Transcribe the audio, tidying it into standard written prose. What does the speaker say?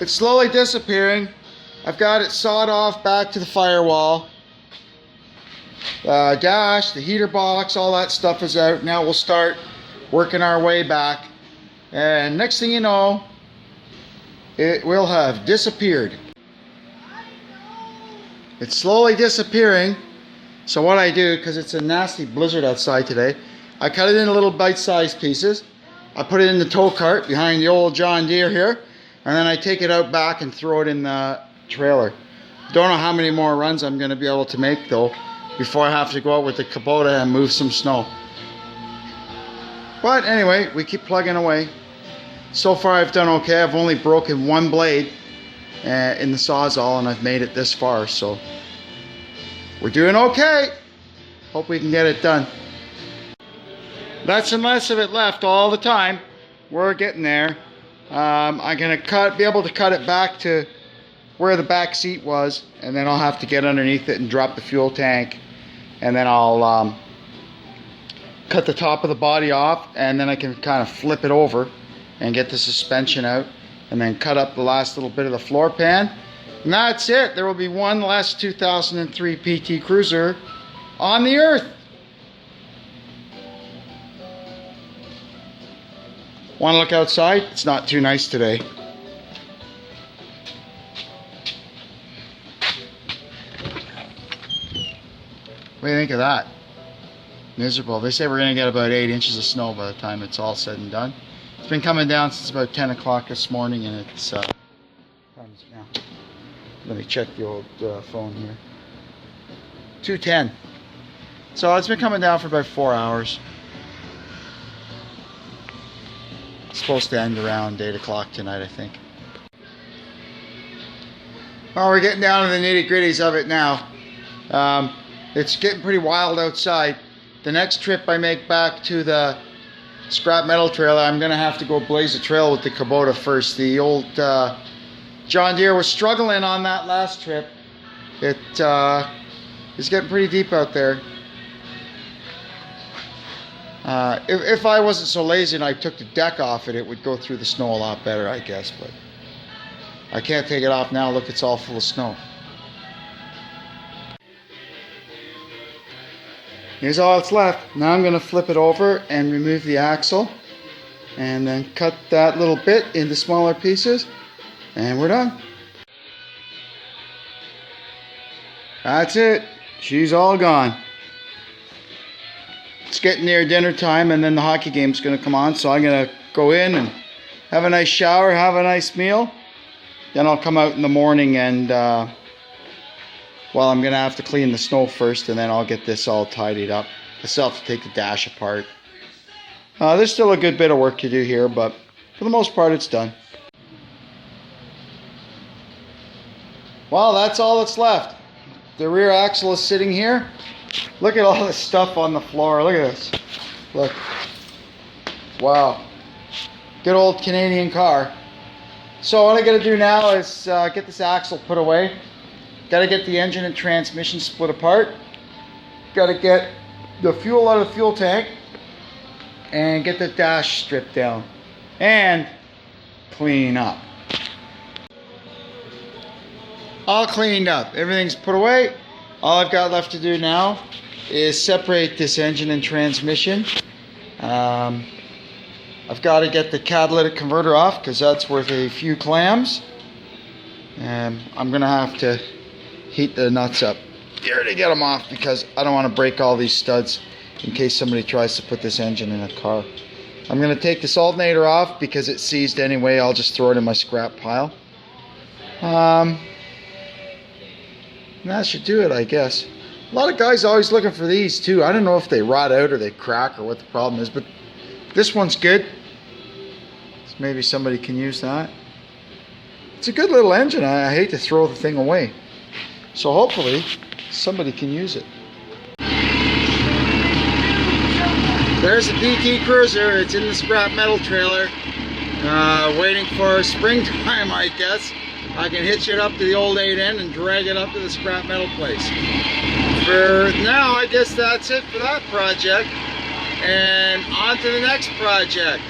It's slowly disappearing. I've got it sawed off back to the firewall. Dash, the heater box, all that stuff is out. Now we'll start working our way back. And next thing you know, it will have disappeared. It's slowly disappearing. So what I do, because it's a nasty blizzard outside today, I cut it into little bite-sized pieces. I put it in the tow cart behind the old John Deere here, and then I take it out back and throw it in the trailer. Don't know how many more runs I'm going to be able to make though before I have to go out with the Kubota and move some snow. But anyway, we keep plugging away. So far I've done okay. I've only broken one blade in the Sawzall, and I've made it this far, so we're doing okay. Hope we can get it done. Less and less of it left all the time. We're getting there. I'm gonna be able to cut it back to where the back seat was, and then I'll have to get underneath it and drop the fuel tank, and then I'll cut the top of the body off, and then I can kind of flip it over and get the suspension out, and then cut up the last little bit of the floor pan, and that's it. There will be one less 2003 PT Cruiser on the earth. Want to look outside? It's not too nice today. What do you think of that? Miserable. They say we're going to get about 8 inches of snow by the time it's all said and done. It's been coming down since about 10 o'clock this morning, and it's what time is it now? Let me check the old phone here. 2:10. So it's been coming down for about 4 hours. It's supposed to end around 8 o'clock tonight, I think. Well, we're getting down to the nitty-gritties of it now. It's getting pretty wild outside. The next trip I make back to the scrap metal trailer, I'm going to have to go blaze a trail with the Kubota first. The old John Deere was struggling on that last trip. It is getting pretty deep out there. If I wasn't so lazy and I took the deck off it, it would go through the snow a lot better, I guess. But I can't take it off now. Look, it's all full of snow. Here's all that's left. Now I'm going to flip it over and remove the axle, and then cut that little bit into smaller pieces, and we're done. That's it. She's all gone. It's getting near dinner time, and then the hockey game's going to come on, so I'm going to go in and have a nice shower, have a nice meal. Then I'll come out in the morning and well, I'm going to have to clean the snow first, and then I'll get this all tidied up. I still have to take the dash apart. There's still a good bit of work to do here, but for the most part, it's done. Well, that's all that's left. The rear axle is sitting here. Look at all this stuff on the floor. Look at this. Look. Wow. Good old Canadian car. So what I got to do now is get this axle put away. Got to get the engine and transmission split apart. Got to get the fuel out of the fuel tank and get the dash stripped down and clean up. All cleaned up. Everything's put away. All I've got left to do now is separate this engine and transmission. I've got to get the catalytic converter off because that's worth a few clams. And I'm going to have to heat the nuts up here to get them off because I don't want to break all these studs in case somebody tries to put this engine in a car. I'm going to take this alternator off because it's seized anyway. I'll just throw it in my scrap pile. That should do it, I guess. A lot of guys are always looking for these too. I don't know if they rot out or they crack or what the problem is, but this one's good. So maybe somebody can use that. It's a good little engine. I hate to throw the thing away. So hopefully somebody can use it. There's the PT Cruiser. It's in the scrap metal trailer. Waiting for springtime, I guess. I can hitch it up to the old 8N and drag it up to the scrap metal place. For now, I guess that's it for that project. And on to the next project.